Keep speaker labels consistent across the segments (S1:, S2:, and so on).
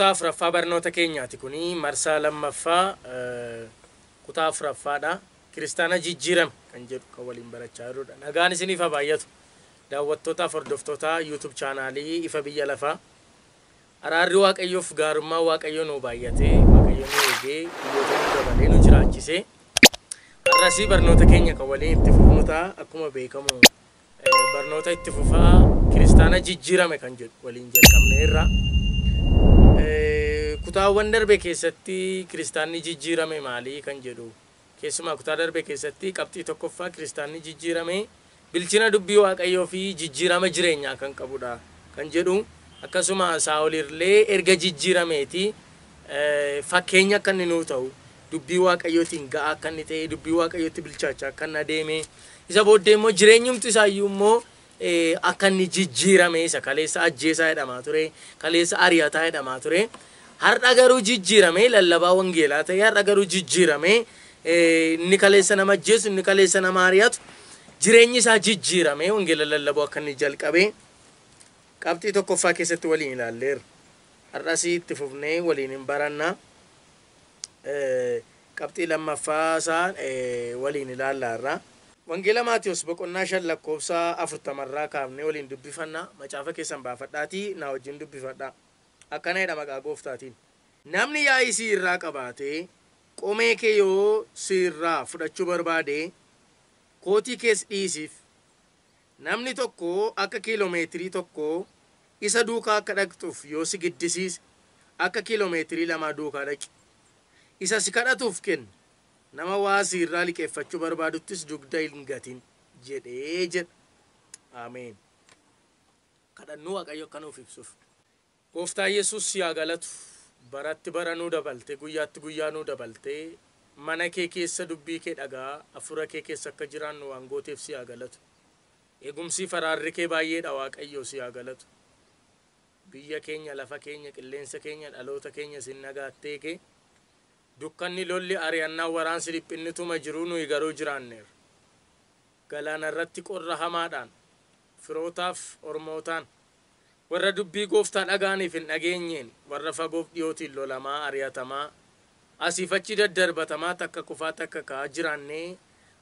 S1: kutaa afuraffaa barnoota keenyaati kuni marsaa lammaffaa kutaa afuraffaadha. Kiristaana jijjiirame kan jedhu kan waliin barachaa jirudha. Nagaan isiniif haa baay'atu. Daawwattoota hordoftoota YouTube chaanaalii Ifa Biyya Lafaa. Araarri Waaqayyoof gaarummaa Waaqayyoo nuu baay'atee Waaqayyo nuu eegee biyyoota nu dabalee nu jiraachisee har'asii barnoota keenya kan waliin itti fufnu ta'a. Akkuma beekamu barnoota itti fufaa kiristaana jijjiirame kan jedhu waliin jalqabneerra. Kutaawwan darbe keessatti kiristaanni jijjiirame maalii kan jedhu keessumaa kutaa darbe keessatti qabxii tokkoffaa kiristaanni jijjiirame bilchina dubbii Waaqayyoo fi jijjiirama jireenyaa kan qabudha kan jedhu. Akkasuma Saa'olirlee erga jijjiirameeti fakkeenya akka inni nuu ta'u dubbii Waaqayyootiin ga'aa akka inni ta'e dubbii Waaqayyootti bilchaachaa akka inni adeeme isa booddee immoo jireenyumti isaayyuu immoo akka inni jijjiirame isa kaleessa ajjeesaa jedhamaa ture kaleessa ari'ataa jedhamaa ture har'a garuu jijjiirame lallabaa wangeelaa ta'e har'a garuu jijjiirame inni kaleessa nama ajjeesu inni kaleessa nama ari'atu jireenyi isaa jijjiirame wangeela lallabuu akka inni jalqabe qabxii tokkoffaa keessatti waliin ilaalleerra. Har'asii itti fufnee waliin hin baranna. Qabxii lammaffaa isaa waliin ilaallaarra. Wangeela Maatiyos boqonnaa 5 lakkoofsa 40 kaafnee waliin dubbifanna. Macaafa keessan baafadhaatii na wajjin dubbifadhaa. Akkana jedha maqaa Gooftaatiin. Namni yaa'ii si irraa qabaatee qomee kee yoo si irraa fudhachuu barbaade kootii kees dhiisiif. Namni tokko akka kiiloomeetirii tokko isa duukaa akka dhaqxuuf yoo si giddisiise akka kiiloomeetirii 2 duukaa dhaqi. Isa si kadhatuuf kenni. Nama waa si irraa liqeeffachuu barbaaduttis dugda hin gatin jedhee jedha. Ameen. Kadhannuu Waaqayyo akka nuuf ibsuuf. Gooftaa Yesuus yaa galatu baratti bara nuu dabalte guyyaatti guyyaa nuu dabalte mana kee keessa dubbii kee dhagaa afura kee keessa akka jiraannu waan gooteef si yaa galatu. Eegumsi faraarri kee baay'eedha Waaqayyo si yaa galatu. Biyya keenya lafa keenya qilleensa keenya dhaloota keenya sin nagaattee kee dukkanni lolli ari'annaa waraansi dhiphinnituma jiru nuyi garuu jiraanneerra. Galaana irratti qorra hamaadhaan firootaaf ormootaan warra dubbii Gooftaa dhagaaniif hin dhageenyeen warra fagoof dhiyootiin lolamaa ari'atamaa asiif achi daddarbatamaa takka kufaa takka ka'aa jiraannee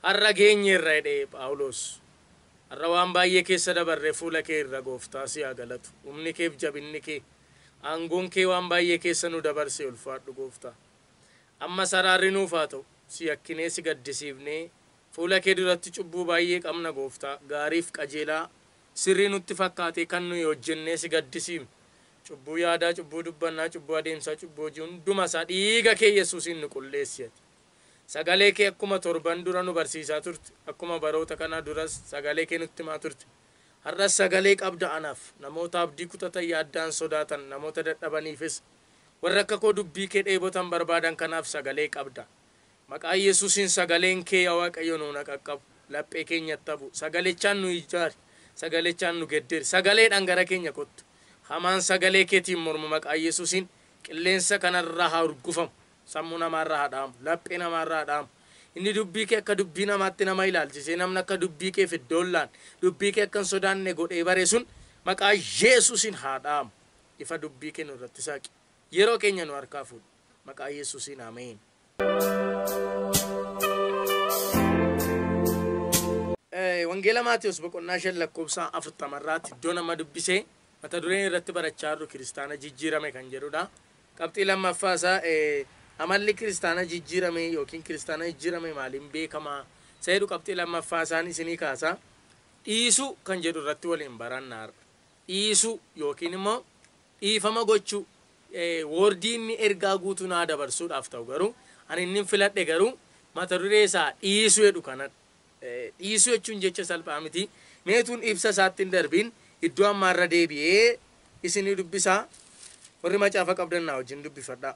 S1: har'a geenyeerra jedhee Phaawulos. Har'a waan baay'ee keessa dabarree fuula kee irra Gooftaa si haa galatu. Humni kee fi jabinni kee aangoon kee waan baay'ee keessa nu dabarsee ulfaadhu Gooftaa. Amma saraarri nuuf haa ta'u si yakkinee si gaddisiifnee fuula kee duratti cubbuu baay'ee qabna Gooftaa. Gaariif qajeelaa sirrii nutti fakkaatee kan nuyi hojjennee si gaddisiifne cubbuu yaadaa cubbuu dubbannaa cubbuu adeemsaa cubbuu hojii hunduma isaa dhiiga kee Yesuusiin nu qulleessi. Sagalee kee akkuma torban dura nu barsiisaa turte akkuma baroota kana duras sagalee kee nutti himaa turte har'as sagalee qabda anaaf namoota abdii kutatan yaaddaan sodaatan namoota dadhabaniifis warra akka koo dubbii kee dheebotan barbaadan kanaaf sagalee qabda maqaa Yesuusiin sagaleen kee yaa Waaqayyo nu qaqqabu laphee keenyatti ta'u sagalechaan nu ijaari sagalechaan nu geddiri sagaleedhaan gara keenya kottu hamaan sagalee keetiin mormu maqaa Yesuusiin qilleensa kanarraa haa urgufamu. Sammuu namaarraa haadhaamu laphee namaarraa haadhaamu inni dubbii kee akka dubbii namaatti nama ilaalchisee namni akka dubbii kee fiddoollaan dubbii kee akka hin sodaanne godhee bare sun maqaa Yesuusiin haadhaamu ifa dubbii kee nurratti saaqi yeroo keenya nu harkaa fuudhu maqaa Yesuusiin ameen. Wangeela Maatiyos boqonnaa 5 lakkoofsa 40 iddoo nama dubbisee mata dureen irratti barachaa jirru kiristaana jijjiirame kan jedhudha. Qabxii lammaffaa isaa amalli kiristaana jijjiirame yookiin kiristaana jijjiirame maaliin beekamaa seedu qabxii lammaffaa isaan isinii kaasa dhiisuu kan jedhu irratti waliin barannaar. Dhiisuu yookiin immoo dhiifama gochuu woordii inni ergaa guutuu naa dabarsuudhaaf ta'u garuu ani inni filadhe garuu mata duree isaa dhiisuu jedhu kanadha. Dhiisuu jechuun jecha salphaa miti. Meetuun ibsa isaatti hin darbiin iddoo ammaarra deebi'ee isinii dubbisaa warri macaafa qabdan naa wajjin dubbifadhaa.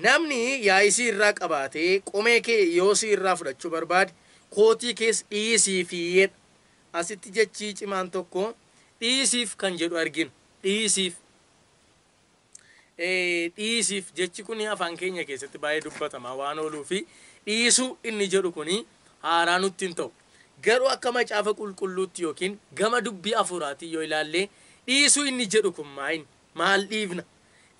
S1: Namni yaa'ii si irraa qabaatee qomee kee yoo si irraa fudhachuu barbaade kootii kees dhiisiif jedha. Asitti jechii cimaan tokko dhiisiif kan jedhu arginu. Dhiisiif. Dhiisiif jechi kun afaan keenya keessatti baay'ee dubbatamaa waan ooluu fi dhiisuu inni jedhu kun haaraa nutti hin ta'u. Garuu akka macaafa qulqulluutti yookiin gama dubbii hafuuraatii yoo ilaalle dhiisuu inni jedhu kun maal dhiifna?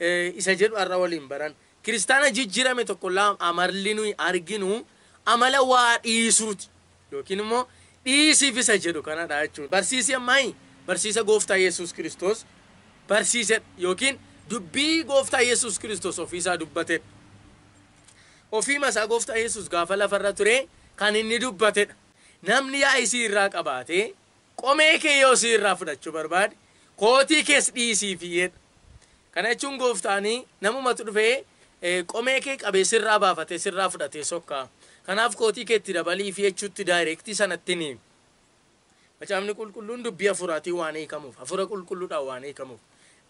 S1: isa jedhu arra waliin baran kiristaana jijjiirame tokko laam amarli nuyi arginu amala waa dhiisuuti yookiin immoo dhiisiif isa jedhu kanadha jechuudha. Barsiisi ammaayi barsiisa gooftaa Yesuus Kiristoos barsiise yookiin dubbii gooftaa Yesuus Kiristoos ofiisaa dubbate. Ofii masaa gooftaa Yesuus gaafa lafarra ture kan inni dubbatedha. Namni yaa'ii si irraa qabaate qomee kee yoo si irraa fudhachuu barbaade kootii kees dhiisii fiyyedha. Kana jechuun gooftaanii namumatu dhufee qomee kee qabee sirraa baafate sirraa fudhatee sokkaa. Kanaaf kootii keetti dabalii fi jechuutti daayirektii sanatti ni. Macaafni qulqulluun dubbii hafuuraatii waan hiikamuuf hafuura qulqulluudhaan waan hiikamuuf.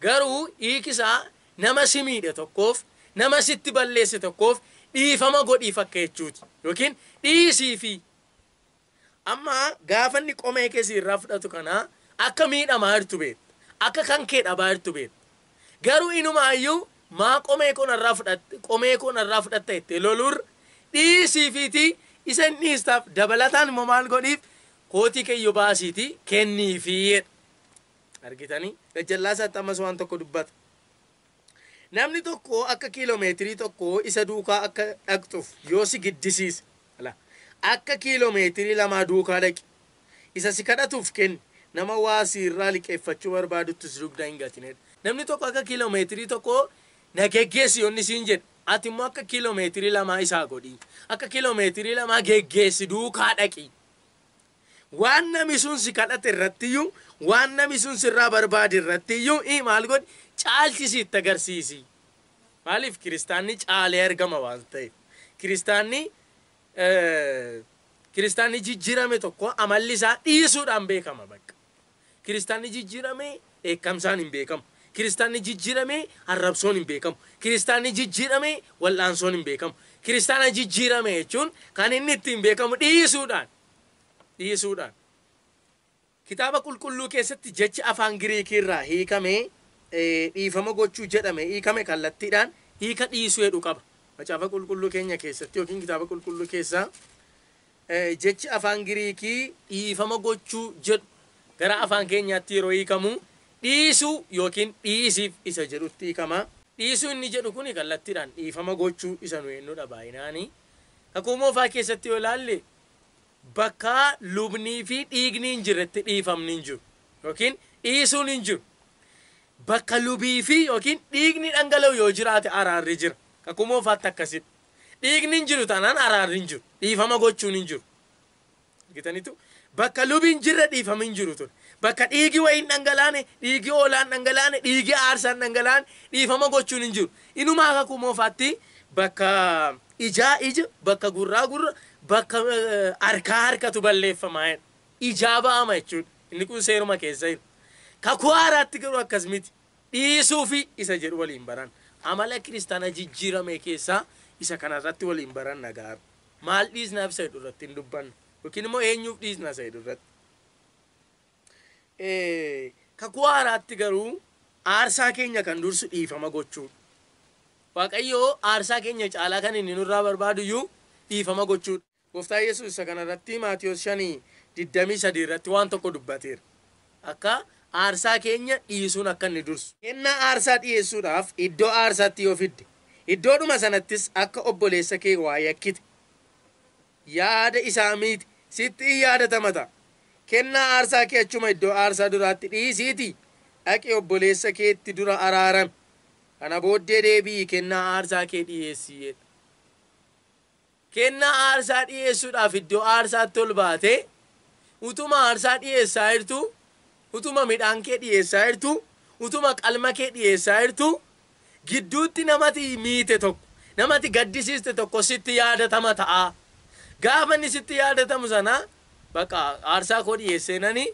S1: Garuu hiikisaa nama si miidhe tokkoof nama sitti balleesse tokkoof dhiifama godhii fakka jechuuti yookiin dhiisii fi amma gaafa inni qomee kee si irraa fudhatu kana akka miidhamaa jirtu beekta akka kan kee dhabaa jirtu beekta. Garuu inumaayyuu maa qomee koo narraa fudhatta jettee lolur dhiisii fiiti isa inni dhiistaaf dabalataan immoo maal godhiif kootii keeyyoo baasiiti kenniifi argitanii gajjallaasaatti ammas waan tokko dubbata. Namni tokko akka kiiloomeetirii tokko isa duukaa akka dhaqxuuf yoo si giddisiise akka kiiloomeetirii lamaa duukaa dhaqi isa si kadhatuuf kenni nama waa si irraa liqeeffachuu barbaadutti si dugda hin gatinedha. Namni tokko akka kiiloomeetirii tokko na geggeessi yoonni siin jedhe ati immoo akka kiiloomeetirii lamaa isaa godhi akka kiiloomeetirii lamaa geggeessi duukaa dhaqi. Waan namni sun si kadhate irrattiyyuu waan namni sun sirraa barbaade irrattiyyuu maal godhi caalchisi itti agarsiisi. Maaliif kiristaanni caalee argama waan ta'eef kiristaanni jijjiirame tokko amalli isaa dhiisuudhaan beekama bakka. Kiristaanni jijjiirame eekkamsaan hin beekamu. Kiristaanni jijjiirame arrabsoon hin beekamu. Kiristaanni jijjiirame wal'aansoon hin beekamu. Kiristaana jijjiirame jechuun kan inni ittiin beekamu dhiisuudhaan. Kitaaba qulqulluu keessatti jechi afaan Giriikii irraa hiikame dhiifama gochuu jedhame hiikame kallattiidhaan hiika dhiisuu jedhu qaba. Macaafa qulqulluu keenya keessatti yookiin kitaaba qulqulluu keessaa jechi afaan Giriikii dhiifama gochuu jedhu gara afaan keenyaatti yeroo hiikamu dhiisuu yookiin dhiisiif isa jedhutti hiikama. Dhiisuu inni jedhu kuni kallattiidhaan dhiifama gochuu isa nu ennudha baay'inaani. Kakuu moofaa keessatti yoo ilaalle bakka lubnii fi dhiigni hin jirretti dhiifamni hin jiru yookiin dhiisuun hin jiru. Bakka lubii fi yookiin dhiigni dhangala'u yoo jiraate araarri jira. Kakuu moofaatti akkasidha. Dhiigni hin jiru taanaan araarri hin jiru. Dhiifama gochuun hin jiru. Argitaniitu bakka lubiin jirre dhiifama hin jiru ture. Bakka dhiigi wayiin dhangalaane, dhiigi oolaan dhangalaane, dhiigi aarsaan dhangalaane dhiifama gochuun hin jiru. Inumaa kakuu moofaatti bakka ijaa ija, bakka gurraa gurra, bakka harkatu balleeffamaa ijaa ba'ama jechuudha. Inni kun seeruma keessa jiru. Kakuu haaraatti garuu akkas miti. Dhiisuu fi isa jedhu waliin baran. Amala kiristaana jijjiirame keessaa isa kanarratti waliin baran nagaara. Maal dhiisnaaf isa jedhu irratti hin dubbannu. Yookiin immoo eenyuuf dhiisna isa jedhu irratti. Kakuu haaraatti garuu aarsaa keenya kan dursu dhiifama gochuudha. Waaqayyoo aarsaa keenya caalaa kan inni nurraa barbaadu iyyuu dhiifama gochuudha. Gooftaa Yesuus isa kanarratti Maatiyos 5:23 irratti waan tokko dubbateera. Akka aarsaa keenya dhiisuun akka inni dursu. Kennaa aarsaa dhiyeessuudhaaf iddoo aarsaatti yoo fidde iddoodhuma sanattis akka obboleessa kee waa yakkite yaada isaa miti sitti yaadatama ta'a. Kennaa aarsaa kee achuma iddoo aarsaa duraatti dhiisiiti dhaqi obboleessa keetti dura araarame. Kana booddee deebii kennaa aarsaa kee dhiyeessii. Kennaa aarsaa dhiyeessuudhaaf iddoo aarsaatti ol baate utuma aarsaa dhiyeessaa jirtu utuma midhaan kee dhiyeessaa jirtu utuma qalma kee dhiyeessaa jirtu gidduutti namati miite tokko namati gaddisiiste tokko sitti yaadatama ta'a. Gaafa inni sitti yaadatamu sana bakka aarsaa koo dhiyeesseenani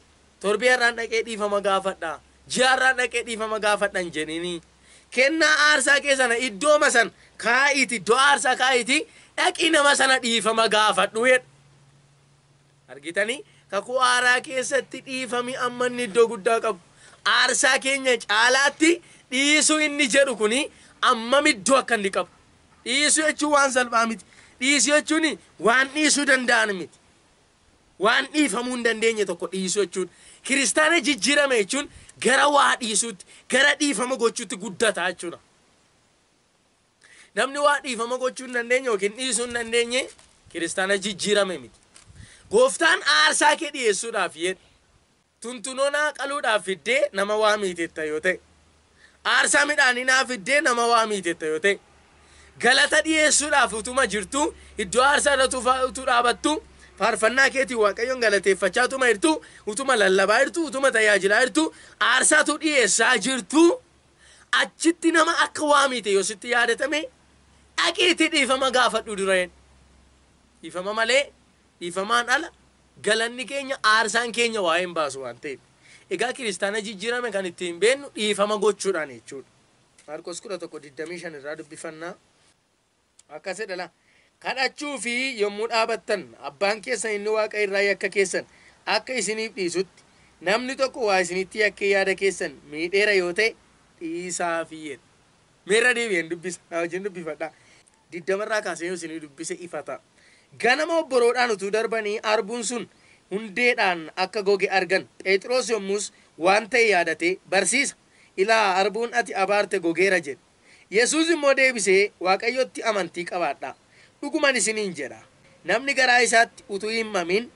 S1: torbii har'aan dhaqee dhiifama gaafadha ji'a har'aan dhaqee dhiifama gaafadha hin jedhini. Kennaa aarsaa kee sana iddooma san kaa'iti iddoo aarsaa kaa'iti dhaqii nama sana dhiifama gaafadhu jedha. Argitanii kakuu haaraa keessatti dhiifami amma inni iddoo guddaa qabu. Aarsaa keenya caalaatti dhiisuu inni jedhu kuni amma iddoo akka inni qabu. Dhiisuu jechuun waan salphaa miti. Dhiisuu jechuun waan dhiisuu danda'an miti. Waan dhiifamuu hin dandeenye tokko dhiisuu jechuudha. Kiristaana jijjiirame jechuun gara waa dhiisuutti gara dhiifama gochuutti guddataa jechuudha. namni waa dhiifama gochuu hin dandeenye yookiin dhiisuu hin dandeenye kiristaana jijjiirame miti. Gooftaan aarsaa kee dhiyeessuudhaaf jedhe tuntunoonaa qaluudhaaf fiddee nama waa miitetta yoo ta'e, aarsaa midhaanii naa fiddee nama waa miitetta yoo ta'e, galata dhiyeessuudhaaf utuma jirtu iddoo aarsaa irratti utuu dhaabattu faarfannaa keetii waaqayyoon galateeffachaa utuma jirtu, utuma lallabaa jirtu, utuma tajaajilaa jirtu, aarsaatu dhiyeessaa jirtu, achitti nama akka waa miite yoo sitti yaadatame dhaqiitii dhiifama gaafadhu dureen. Dhiifama malee dhiifamaan ala galanni keenya aarsaan keenya waa hin baasu waan ta'eef. Egaa kiristaana jijjiirame kan ittiin beennu dhiifama gochuudhaan jechuudha. Maarqos 11:25 irraa dubbifannaa akkas jedha. Kadhachuu fi yommuu dhaabattan abbaan keessan inni waaqa irraa yakka keessan akka isiniif dhiisutti namni tokko waa isinitti yakkee yaada keessan miidheera yoo ta'e dhiisaa fi jedha. Meerra deebi'een dubbisa wajjin dubbifadha. 20 irraa kaasee yoo isinii dubbise ifata. Ganama obboroodhaan utuu darbanii arbuun sun hundeedhaan akka goge argan. Phexros yommus waan ta'e yaadate barsiisa ilaa arbuun ati abaarte gogeera jedhe. Yesuus immoo deebisee waaqayyotti amantii qabaadhaa. Dhuguman isiniin jedha namni garaa isaatti utuu hin mamin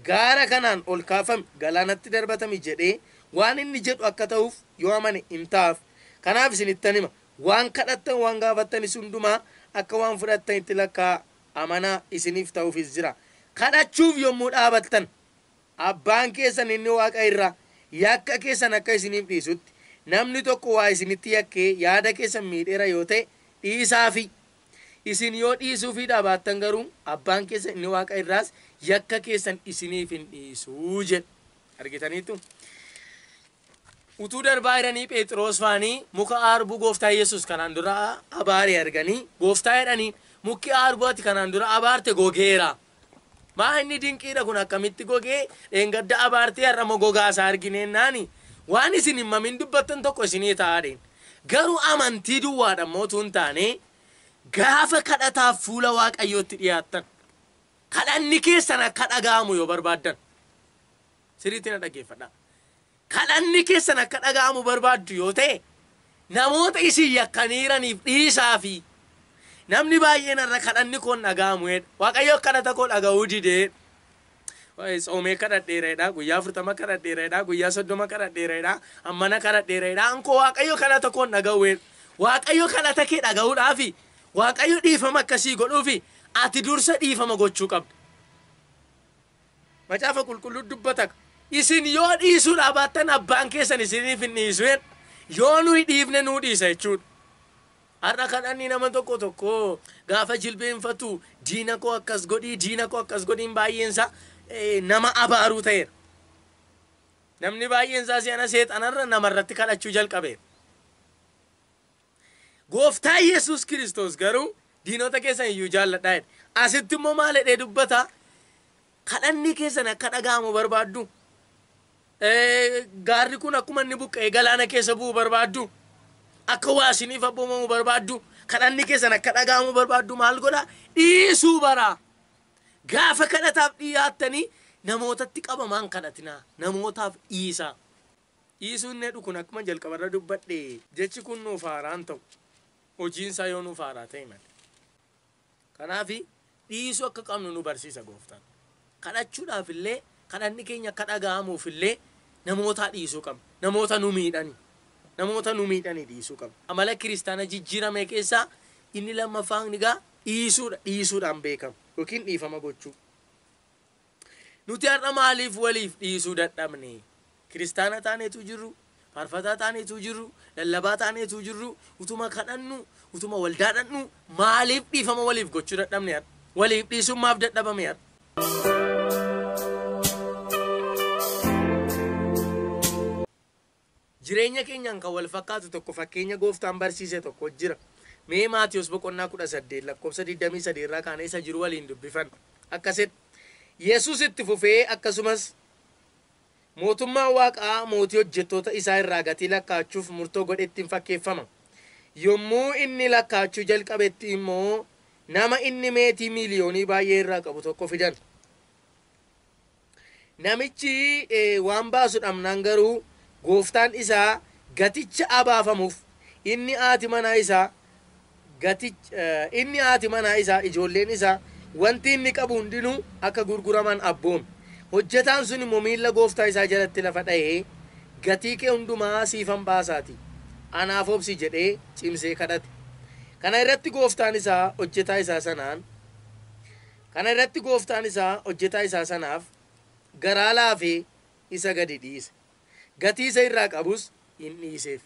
S1: gaara kanaan ol kaafame galaanatti darbatami jedhee waan inni jedhu akka ta'uuf yoo amane hin taaf. Kanaaf isinittan hima waan kadhattan waan gaafattanis hundumaa akka waan fudhattanitti lakkaa amanaa isiniif ta'uufis jira. Kadhachuuf yommuu dhaabattan abbaan keessan inni waaqa irraa yakka keessan akka isiniif dhiisutti namni tokko waa isinitti yakkee yaada keessan miidheera yoo ta'e dhiisaafi. Isin yoo dhiisuufi dhaabattan garuu abbaan keessan inni waaqa irraas yakka keessan isiniif hin dhiisuu jedhe. Argitaniitu? Utuu darbaa jiranii Phexros faanii muka arbuu gooftaa Yesuus kanaan dura abaare arganii gooftaa jedhanii mukki arbuu ati kanaan dura abaarte gogeera. Maa inni dinqiidha kun akkamitti gogee dheengadda abaartee har'ama gogaasaa argineennaan waan isin hin mamin dubbattan tokko isinii taa'aadheen. Garuu amantii duwwaadha mootuu hin taane gaafa kadhataaf fuula waaqayyootti dhiyaattan kadhanni keessan akka dhaga'amu yoo barbaaddan sirriitti na dhaggeeffadha. Kadhanni keessan akka dhaga'amu barbaaddu yoo ta'e namoota isin yakkaniiraniif dhiisaafi. Namni baay'een irra kadhanni koon dhaga'amu jedha. Waaqayyo kadhata koo dhaga'uu didee Soomee kadhadheereedha, guyyaa 40 kadhadheereedha, guyyaa 30 kadhadheereedha, ammana kadhadheereedha. Ankoo waaqayyo kadhata koon dhaga'uu jedha. Waaqayyo kadhata kee dhaga'uudhaafi waaqayyo dhiifama akkasii godhuufi ati dursa dhiifama gochuu qabda. Macaafa qulqulluu dubbata isin yoo dhiisuu dhaabattan abbaan keessan isiniif hin dhiisu jedha. Yoo nuyi dhiifne nuu dhiisa jechuudha. Har'a kadhanni nama tokko gaafa jilbeenfatu diina koo akkas godhii diina koo akkas godhiin baay'eensa nama abaaruu ta'eera. Namni baay'eensaa si'ana seexanarra namarratti kadhachuu jalqabeera. Gooftaa Yesuus Kiristoos garuu diinota keessan iyyuu jaalladhaa jedha. Asitti immoo maal jedhee dubbata? Kadhanni keessan akka dhaga'amu barbaaddu. Gaarri kun akkuma inni buqqa'ee galaana keessa bu'u barbaaddu. Akka waa isiniif abboomamu barbaaddu. Kadhanni keessan akka dhaga'amu barbaaddu maal godhaa? Dhiisuu baraa. Gaafa kadhataaf dhiyaattanii namootatti qabamaan kadhatinaa. Namootaaf dhiisaa. Dhiisuun inni kun akkuma jalqabarra dubbadhe jechi kun nuuf haaraan ta'u. Hojiinsaa yoo nuuf haaraa ta'e malee. Kanaaf dhiisuu akka qabnu nu barsiisa gooftaan. Kadhachuudhaaf illee kadhanni keenya akka dhaga'amuuf illee namoota dhiisuu qabna. Namoota nu miidhanii dhiisuu qabna. Amala kiristaana jijjiirame keessaa inni lammaffaan egaa dhiisuudhaan beekamu yookiin dhiifama gochuu. Nuti har'a maaliif waliif dhiisuu dadhabne? Kiristaana taaneetu jirru, faarfataa taaneetu jirru, lallabaa taaneetu jirru, utuma kadhannu, utuma waldaadhannu maaliif dhiifama waliif gochuu dadhabne har'a? Waliif dhiisuun maaf dadhabame har'a? Jireenya keenyaan kan wal fakkaatu tokko fakkeenya gooftaan barsiise tokko jira. Mee Maatiyos boqonnaa 18 lakkoofsa 23 irraa kaanee isa jiru waliin dubbifan. Akkasit Yesuus itti fufee akkasumas mootummaan waaqaa mootii hojjettoota isaa irraa gatii lakkaachuuf murtoo godhetti hin fakkeeffama. Yommuu inni lakkaachuu jalqabetti immoo nama inni meetii miiliyoonii baay'ee irraa qabu tokko fidan. Namichi waan baasu dhabnaan garuu gooftaan isaa gaticha abaafamuuf inni haati manaa isaa gati inni haati manaa isaa ijoolleen isaa wanti inni qabu hundinuu akka gurguraman abboome. Hojjetaan sun immoo miilla gooftaa isaa jalatti lafa dha'ee gatii kee hundumaa siifan baasaati anaaf obsi jedhee cimsee kadhate. Kana irratti gooftaan isaa hojjetaa isaa sanaaf garaa laafee isa gadi dhiise. Gatii isa irraa qabus hin dhiiseef.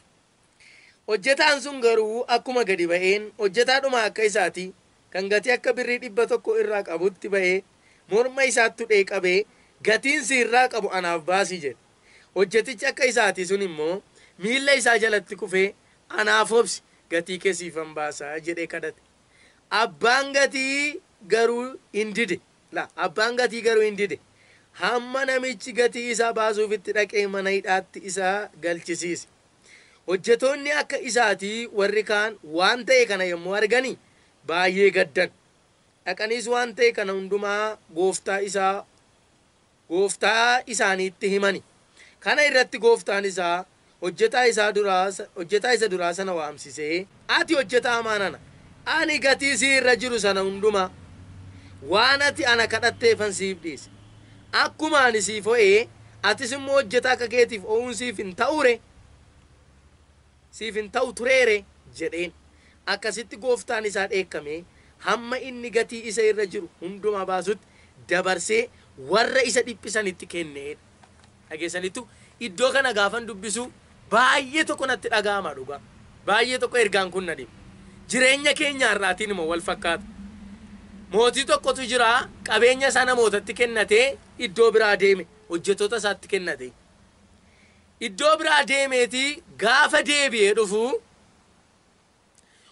S1: Hojjetaan sun garuu akkuma gadi ba'een hojjetaadhuma akka isaati kan gatii akka birrii 100 irraa qabutti ba'ee morma isaatti hudhee qabee gatiin si irraa qabu anaaf baasii jedhe. Hojjetichi akka isaati sun immoo miilla isaa jalatti kufee anaaf obsi gatii kee siifan baasaa jedhee kadhate. Abbaan gatii garuu hin dide. Hamma namichi gatii isaa baasuuf itti dhaqee mana hidhaatti isaa galchisiise. Hojjetoonni akka isaatii warri kaan waan ta'e kana yommuu arganii baay'ee gaddan. Dhaqaniis waan ta'e kana hundumaa gooftaa isaaniitti himani. Kana irratti gooftaan isaa hojjetaa isa duraa sana waamsisee, ati hojjetaa amaanana, ani gatii si irra jiru sana hundumaa waan ati ana kadhatteefan siif dhiise. Akkuma ani siif ho'ee atis immoo hojjetaa akka keetiif o'uun siif hin ta'u tureere jedheen. Akkasitti gooftaan isaa dheekkamee hamma inni gatii isa irra jiru hundumaa baasutti dabarsee warra isa dhiphisanitti kenneedha. Dhageessanitu iddoo kana gaafan dubbisu baay'ee tokko natti dhaga'ama dhugaa. Baay'ee tokko ergaan kun na dhiba. Jireenya keenya irraatiin immoo wal fakkaata. Mootii tokkotu jira, qabeenya isaa namootatti kennatee iddoo biraa deeme, hojjettoota isaatti kennate. Iddoo biraa deemeeti gaafa deebi'ee dhufu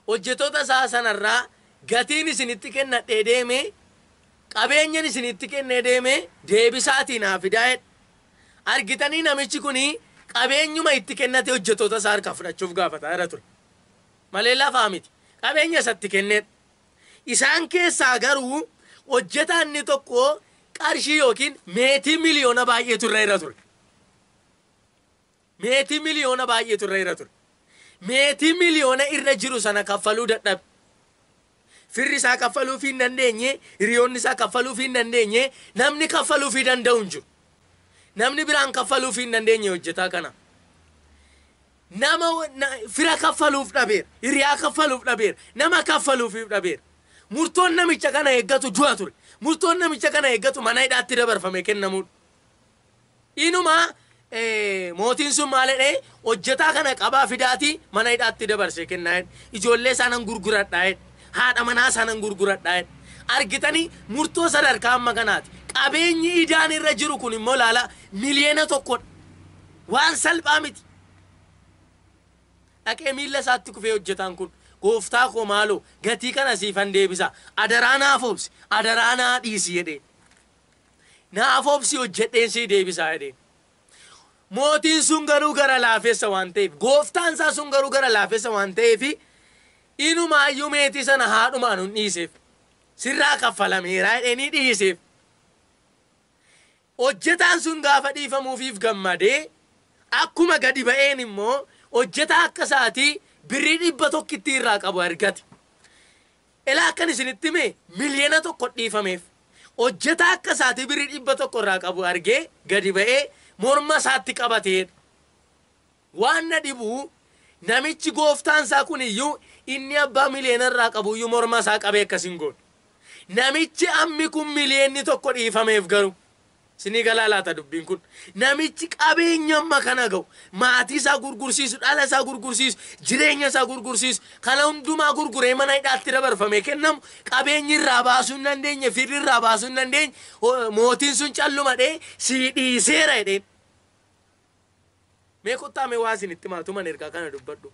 S1: hojjettoota isaa sanarraa gatiin isinitti kennadhee deeme, qabeenyan isinitti kennee deeme deebisaatiin haa fidaa. Argitanii namichi kuni qabeenyuma itti kennate hojjettoota isaa harkaa fudhachuuf gaafataa jira ture. Malee lafaa miti. Qabeenya isatti kenneedha. Isaan keessaa garuu hojjetaan inni tokko qarshii yookiin meetii miliyoona baay'ee turre irra ture. Meetii miliyoona irra jiru sana kaffaluu dadhabe. Firri isaa kaffaluu fi hin dandeenye, hiriyoonni isaa kaffaluu fi hin dandeenye, namni kaffaluu fi danda'u hin jiru. Namni biraan kaffaluu fi hin dandeenye hojjetaa kana. Nama fira kaffaluuf dhabeera, hiriyaa kaffaluuf dhabeera, nama kaffaluuf dhabeera. Murtoon namicha kana eeggatu du'a ture. Murtoon namicha kana eeggatu mana hidhaatti dabarfame kennamuudha. Inuma mootiin sun maal jedhee hojjetaa kana qabaa fidaatii mana hidhaatti dabarse kennaa. Ijoollee isaanan gurguradhaa. Haadha manaa isaanan gurguradhaa. Argitanii murtoo sadarkaa amma kanaati. Qabeenyi idaan irra jiru kun immoo laala miliyoona 1 waan salphaa miti. Dhaqee miilla isaatti kufee hojjetaan kun gooftaa koo maaloo gatii kana siifan deebisa. Adaraa naaf obsi, adaraa naa dhiisi jedhee. Naaf obsi hojjedheen sii deebisaa jedhee. Mootiin sun garuu gara laafessa waan ta'eef, gooftaan isaa sun garuu gara laafessa waan ta'eef, inumaayyuu meetii sana haadhumaan hin dhiiseef. Sirraa kaffalameeraa jedhee ni dhiiseef. Hojjetaan sun gaafa dhiifamuufiif gammadee akkuma gadi ba'een immoo hojjetaa akka isaatii birrii 100 irraa qabu argate. Elaa akkan isinitti hime miliyoona 1 dhiifameef. Hojjetaa akka isaatii birrii 100 irraa qabu argee gadi ba'ee morma isaatti qabatee. Waan na dhibu namichi gooftaan isaa kun iyyuu inni abbaa miliyoona irraa qabu iyyuu morma isaa qabee akkasin goon. Namichi ammi kun miliyoonni 1 dhiifameef garuu. Sini galaalata dubbiin kun namichi qabeenya amma kana ga'u maatii isaa gurgursiisu, dhala isaa gurgursiisu, jireenya isaa gurgursiisu, kana hundumaa gurguree mana hidhaatti dabarfame kennamu qabeenyi irraa baasuu hin dandeenye, firri irraa baasuu hin dandeenye, mootiin sun callumadhee sii dhiiseera jedheen. Mee kottaame waa isinitti maatuman ergaa kana dubbadhu.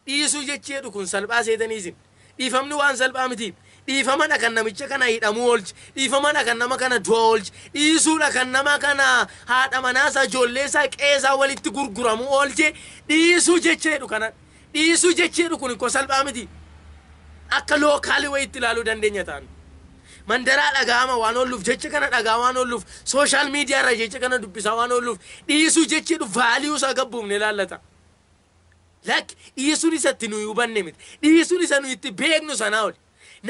S1: Dhiisuu jecheedhu kun salphaa seetanii isin. Dhiifamni waan salphaa miti. Dhiifamana kan namicha kana hidhamuu oolchi. Dhiifamana kan nama kana du'a oolchi. Dhiisuudha kan nama kana haadha manaasaa ijoolleesaa qeesaa walitti gurguramuu oolchi. Dhiisuu jecheedhu kana. Dhiisuu jecheedhu kun ko salphaa miti. Akka lookaalii wayitti ilaaluu dandeenya ta'an. Mandaraa dhagaama waan ooluuf jecha kana dhagaa waan ooluuf sooshaal miidiyaa irra jecha kana dubbisaa waan ooluuf dhiisuu jecheedhu vaaliyuu isaa gabbuufne ilaallata. lak dhiisuun isatti nu hubanne miti dhiisuun isa nu itti beeknu sanaa oli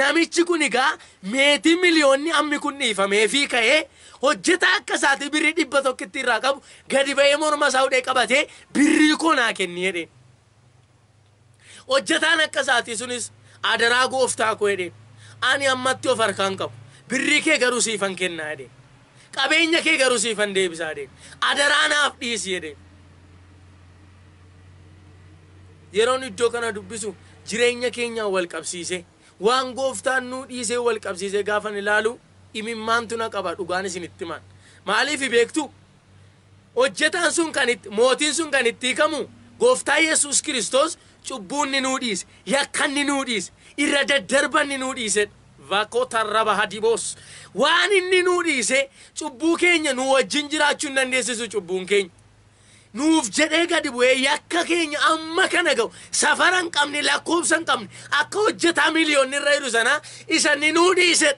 S1: namichi kun egaa meetii miliyoonni ammi kun dhiifamee fi ka'ee hojjeta akka isaati birrii 100 irraa qabu gadi ba'ee morma isaa hudhee qabatee birrii koo naa kenni jedheen hojjetaan akka isaati sunis adaraa gooftaa koo jedheen ani ammatti of harkaan qabu birrii kee garuu siifan kennaa jedheen qabeenya kee garuu siifan deebisaa jedheen adaraa naaf dhiisi jedheen yeroon iddoo kana dubbisu jireenya keenya wal qabsiise waan gooftaan nu dhiisee wal qabsiise gaafan ilaalu imimmaantu na qaba dhugaan isinitti himan maaliif beektu hojjetaan sun kan itti mootiin sun kan itti hiikamu gooftaa Yesuus Kiristoos cubbuun ni nuu dhiise yakkan ni nuu dhiise irra daddarban ni nuu dhiise vakota raba hadibos waan inni nuu dhiise cubbuu keenya nu wajjin jiraachuu hin dandeessisu cubbuun keenya nuuf jedhee gadi bu'ee yakka keenya amma kana ga'u safaran qabne lakkoobsan qabne akka hojjetaa miliyoonni irra jiru sana isa ni nuu dhiise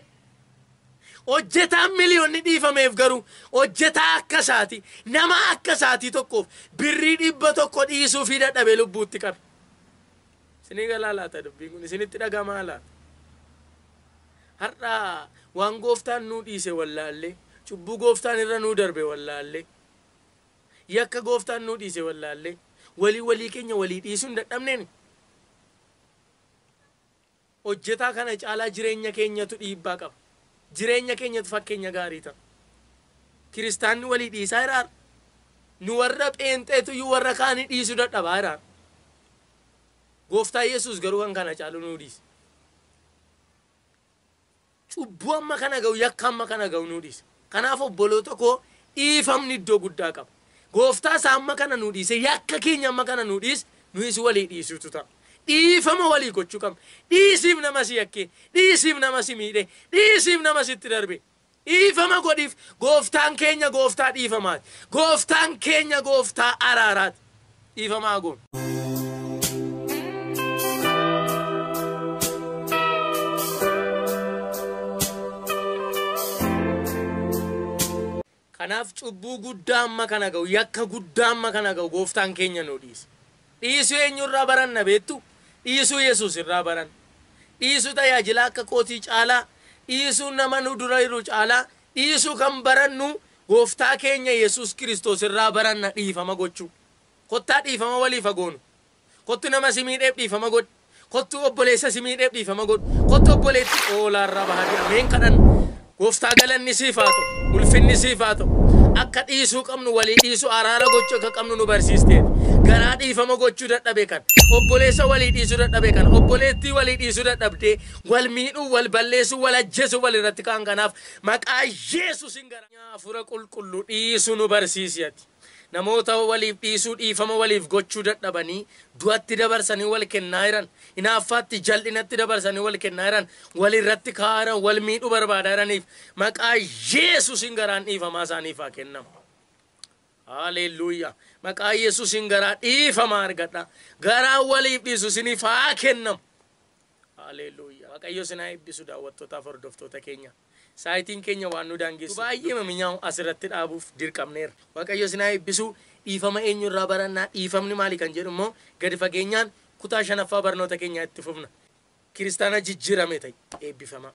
S1: hojjetaa miliyoonni dhiifameef garuu hojjetaa akka isaati nama akka isaati tokkoof birrii 100 dhiisuu fi dadhabee lubbuutti qabe isinii galaalaata dubbiin kun isinitti dhagamaa laata har'a waan gooftaan nuu dhiise wallaallee cubbuu gooftaan irra nuu darbe wallaallee yakka gooftaan nuu dhiise wallaallee walii keenya walii dhiisuun dadhabneen hojjetaa kana caalaa jireenya keenyatu dhiibbaa qaba jireenya keenyatu fakkeenya gaarii ta'a kiristaanni walii dhiisaa jiraar nu warra pheenxeetu yu warra kaanii dhiisuu dadhabaa jiraar gooftaa Yesuus garuu kan kana caalu nuu dhiise cubbuu amma kana ga'u yakka amma kana ga'u nuu dhiise kanaaf obboloota koo dhiifamni iddoo guddaa qaba gooftaa isaa amma kana nuu dhiise yakka keenya amma kana nuu dhiise nuyis walii dhiisuutu ta'a dhiifama walii gochuu qabna dhiisiif nama si yakke dhiisiif nama si miidhe dhiisiif nama sitti darbe dhiifama godhiif gooftaan keenya gooftaa dhiifamaati gooftaan keenya gooftaa araaraati dhiifamaa goon kanaaf cubbuu guddaa amma kana ga'u yakka guddaa amma kana ga'u gooftaan keenya nuu dhiise dhiisuu eenyurraa baranna beektu dhiisuu Yesuus irraa baran dhiisuu tajaajila akka kootii caalaa dhiisuu nama nu dura jiru caalaa dhiisuu kan barannu gooftaa keenya Yesuus Kiristoos irraa baranna dhiifama gochuu kottaa dhiifama walii fagoonu kottu nama si miidheef dhiifama godhu kottu obboleessa si miidheef dhiifama godhu kottu obboleetti oolaarraa bahadii ameen kadhan gooftaa galanni siif haa ta'u ulfinni siif haa ta'u akka dhiisuu qabnu walii dhiisuu araara gochuu akka qabnu nu barsiisteeti garaa dhiifama gochuu dadhabe kan obboleessa walii dhiisuu dadhabe kan obboleettii walii dhiisuu dadhabdee wal miidhuu wal balleessuu wal ajjeesuu wal irratti kaan kanaaf maqaa Yesuusin gara hafuura qulqulluu dhiisuu nu barsiisiyati namoota waliif dhiisuu dhiifama waliif gochuu dadhabanii du'atti dabarsanii wal kennaa jiran inaaffaatti jal'inatti dabarsanii wal kennaa jiran wal irratti kaaran wal miidhuu barbaadaa jiraniif maqaa Yesuusin garaan dhiifamaa isaaniif haa kennamu haleluuyaa maqaa Yesuusin garaa dhiifamaa argadha garaa waliif dhiisuu isiniif haa kennamu haleluuyaa waaqayyo isin haa eebbisu daawwattootaaf hordoftoota keenya saayitiin keenya waan nu daangessu baay'ee maminyaa'u asirratti dhaabuuf dirqamneerra waaqayyo isin haa eebbisu dhiifama eenyurraa barannaa dhiifamni maali kan jedhu immoo gadi fageenyaan kutaa 5ffaa barnoota keenya itti fufna kiristaana jijjiirame ta'e eebbifama